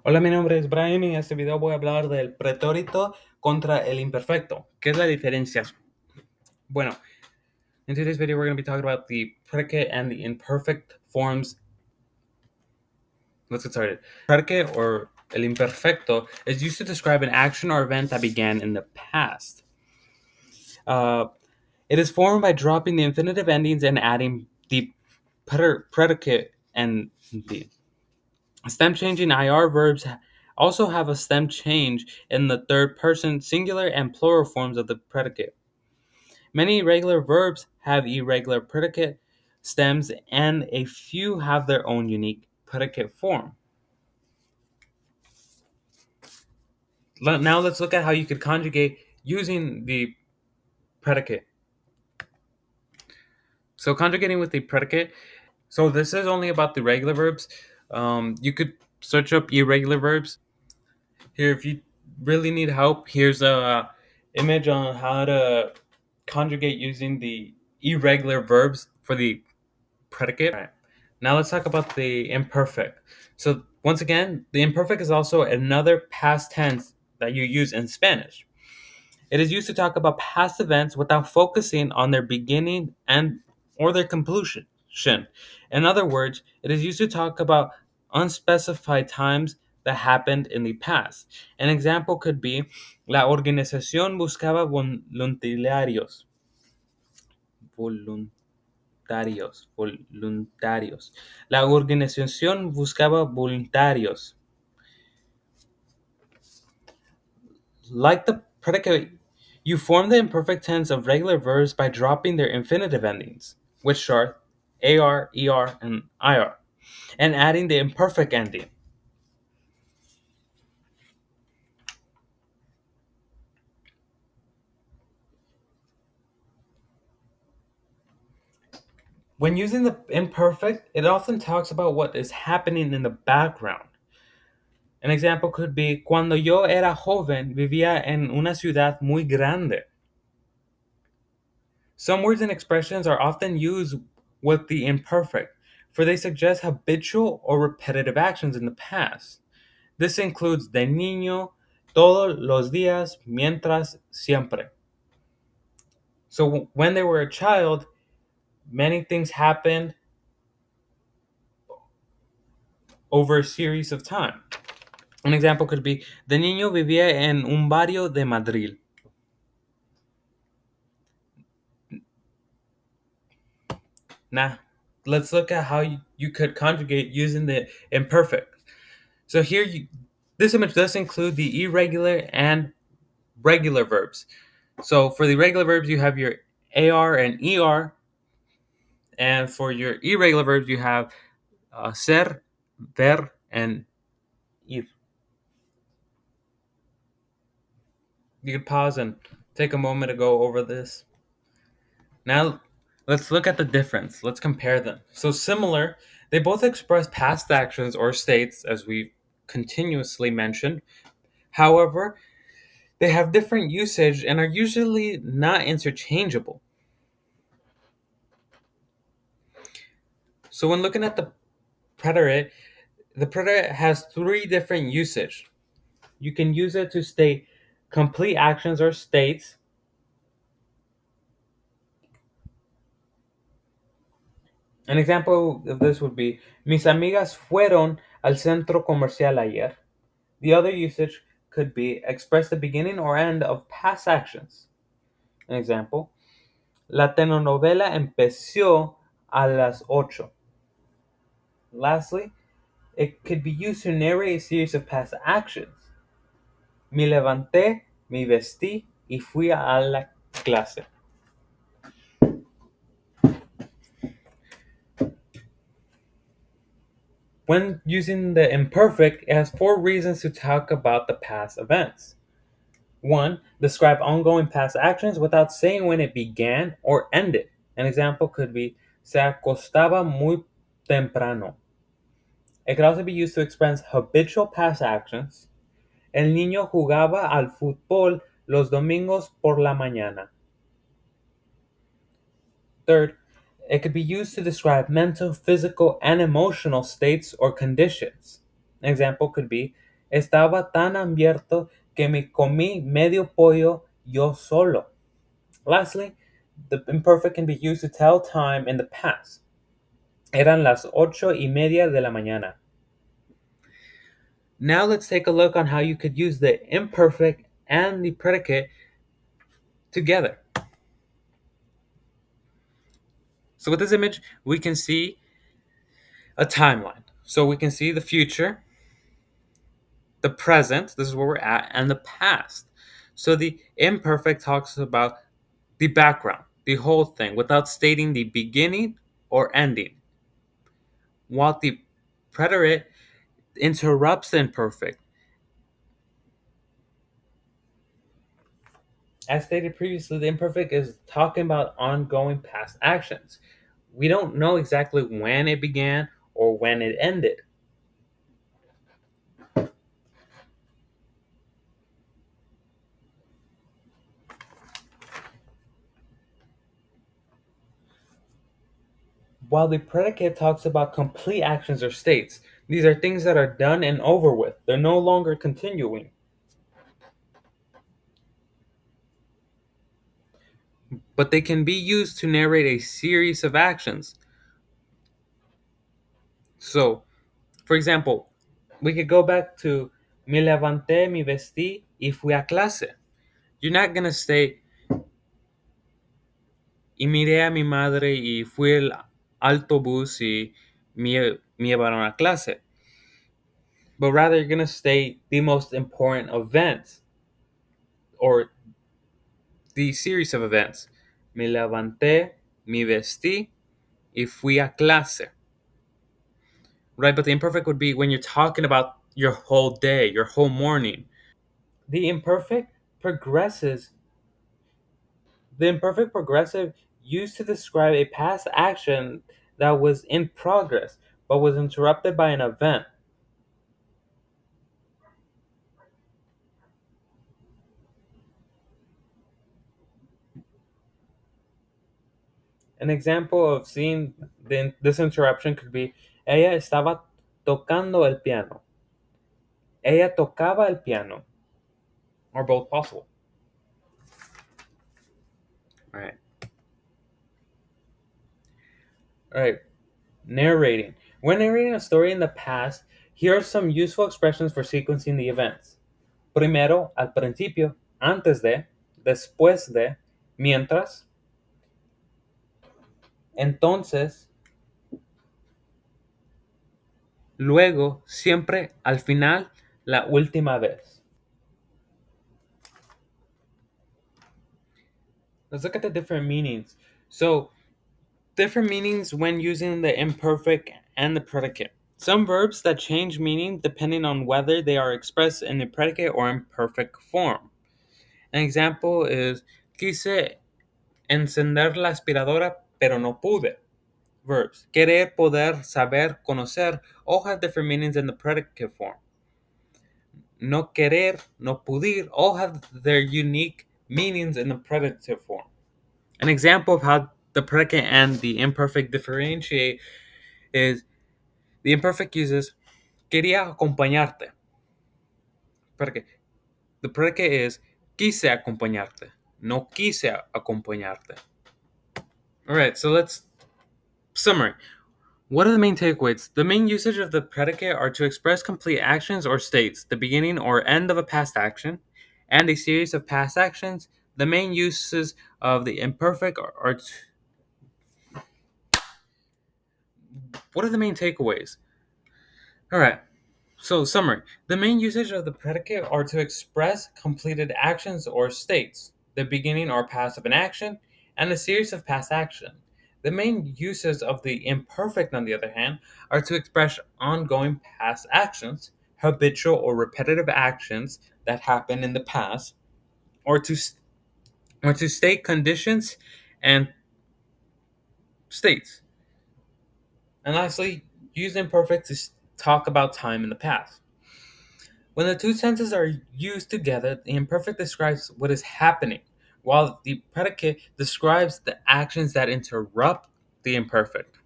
Hola, mi nombre es Brian y en este video voy a hablar del pretérito contra el imperfecto. ¿Qué es la diferencia? Bueno, in today's video we're going to be talking about the predicate and the imperfect forms. Let's get started. Predicate, or el imperfecto, is used to describe an action or event that began in the past. Uh, it is formed by dropping the infinitive endings and adding the predicate and the stem changing IR verbs also have a stem change in the third person singular and plural forms of the predicate. Many irregular verbs have irregular predicate stems, and a few have their own unique predicate form. Now let's look at how you could conjugate using the predicate. So conjugating with the predicate, so this is only about the regular verbs. You could search up irregular verbs. Here, if you really need help, here's a image on how to conjugate using the irregular verbs for the predicate. All right. Now let's talk about the imperfect. So once again, the imperfect is also another past tense that you use in Spanish. It is used to talk about past events without focusing on their beginning and or their conclusion. In other words, it is used to talk about unspecified times that happened in the past. An example could be la organización buscaba voluntarios. Voluntarios. La organización buscaba voluntarios. Like the predicate, you form the imperfect tense of regular verbs by dropping their infinitive endings, which are AR, ER, and IR, and adding the imperfect ending. When using the imperfect, it often talks about what is happening in the background. An example could be, cuando yo era joven, vivía en una ciudad muy grande. Some words and expressions are often used with the imperfect, for they suggest habitual or repetitive actions in the past. This includes de niño, todos los días, mientras, siempre. So when they were a child, many things happened over a series of time. An example could be, de niño vivía en un barrio de Madrid. Now, let's look at how you could conjugate using the imperfect. So here, this image does include the irregular and regular verbs. So for the regular verbs, you have your AR and ER, and for your irregular verbs, you have ser, ver, and ir. You can pause and take a moment to go over this. Now, let's look at the difference. Let's compare them. So similar, they both express past actions or states, as we continuously mentioned. However, they have different usage and are usually not interchangeable. So when looking at the preterite has three different usage. You can use it to state complete actions or states. An example of this would be, mis amigas fueron al centro comercial ayer. The other usage could be express the beginning or end of past actions. An example, la telenovela empezó a las 8. Lastly, it could be used to narrate a series of past actions. Me levanté, me vestí y fui a la clase. When using the imperfect, it has 4 reasons to talk about the past events. 1. Describe ongoing past actions without saying when it began or ended. An example could be, se acostaba muy temprano. It could also be used to express habitual past actions. El niño jugaba al fútbol los domingos por la mañana. Third, it could be used to describe mental, physical, and emotional states or conditions. An example could be, Estaba tan hambriento que me comí medio pollo yo solo. Lastly, the imperfect can be used to tell time in the past. Eran las 8:30 de la mañana. Now let's take a look on how you could use the imperfect and the predicate together. So with this image, we can see a timeline. So we can see the future, the present, this is where we're at, and the past. So the imperfect talks about the background, the whole thing, without stating the beginning or ending, while the preterite interrupts the imperfect. As stated previously, the imperfect is talking about ongoing past actions. We don't know exactly when it began or when it ended. While the predicate talks about complete actions or states, these are things that are done and over with. They're no longer continuing. But they can be used to narrate a series of actions. So, for example, we could go back to me levanté, me vestí y fui a clase. You're not going to say y miré a mi madre y fui al autobús y me llevaron a clase. But rather, you're going to state the most important events or the series of events. Me levanté, me vestí y fui a clase. Right, but the imperfect would be when you're talking about your whole day, your whole morning. The imperfect progresses. The imperfect progressive used to describe a past action that was in progress but was interrupted by an event. An example of seeing this interruption could be ella estaba tocando el piano. Ella tocaba el piano. Or both possible. All right. All right. Narrating. When narrating a story in the past, here are some useful expressions for sequencing the events. Primero, al principio, antes de, después de, mientras, entonces, luego, siempre, al final, la última vez. Let's look at the different meanings. So, different meanings when using the imperfect and the predicate. Some verbs that change meaning depending on whether they are expressed in the predicate or imperfect form. An example is quise encender la aspiradora, pero no pude. Verbs querer, poder, saber, conocer all have different meanings in the predicate form. No querer, no pudir all have their unique meanings in the predicative form. An example of how the predicate and the imperfect differentiate is the imperfect uses quería acompañarte. Predicate. The predicate is quise acompañarte. No quise acompañarte. Alright, so let's summary. What are the main takeaways? The main usage of the predicate are to express complete actions or states, the beginning or end of a past action, and a series of past actions. The main uses of the imperfect are what are the main takeaways? All right. So, summary. The main usage of the predicate are to express completed actions or states, the beginning or past of an action, and a series of past action. The main uses of the imperfect, on the other hand, are to express ongoing past actions, habitual or repetitive actions that happen in the past, or to state conditions and states. And lastly, use imperfect to talk about time in the past. When the two sentences are used together, the imperfect describes what is happening, while the predicate describes the actions that interrupt the imperfect.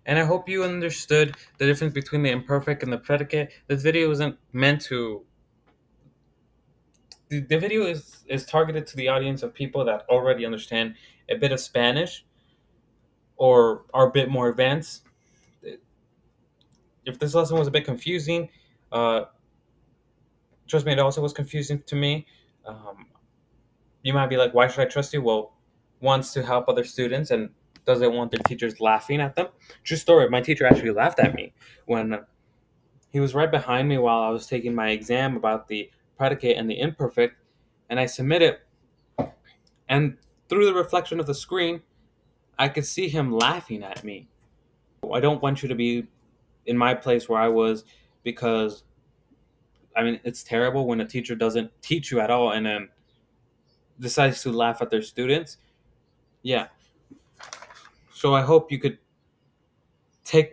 And I hope you understood the difference between the imperfect and the predicate. This video isn't meant to. The video is targeted to the audience of people that already understand a bit of Spanish or are a bit more advanced. If this lesson was a bit confusing, uh, trust me, it also was confusing to me. Um, you might be like, why should I trust you? Well, wants to help other students and doesn't want their teachers laughing at them. True story. My teacher actually laughed at me when he was right behind me while I was taking my exam about the predicate and the imperfect, and I submitted. And through the reflection of the screen, I could see him laughing at me. I don't want you to be in my place where I was, because I mean, it's terrible when a teacher doesn't teach you at all and then decides to laugh at their students. Yeah. So I hope you could take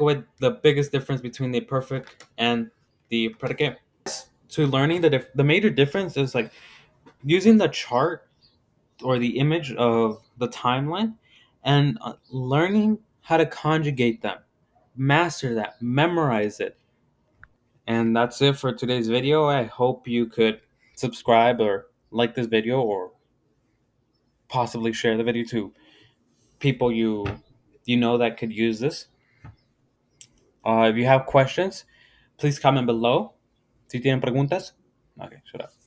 away the biggest difference between the perfect and the predicate. To learning the major difference is like using the chart or the image of the timeline and learning how to conjugate them, master that, memorize it. And that's it for today's video. I hope you could subscribe or like this video, or possibly share the video to people you know that could use this. If you have questions, please comment below. Si tienen preguntas. Okay, shut up.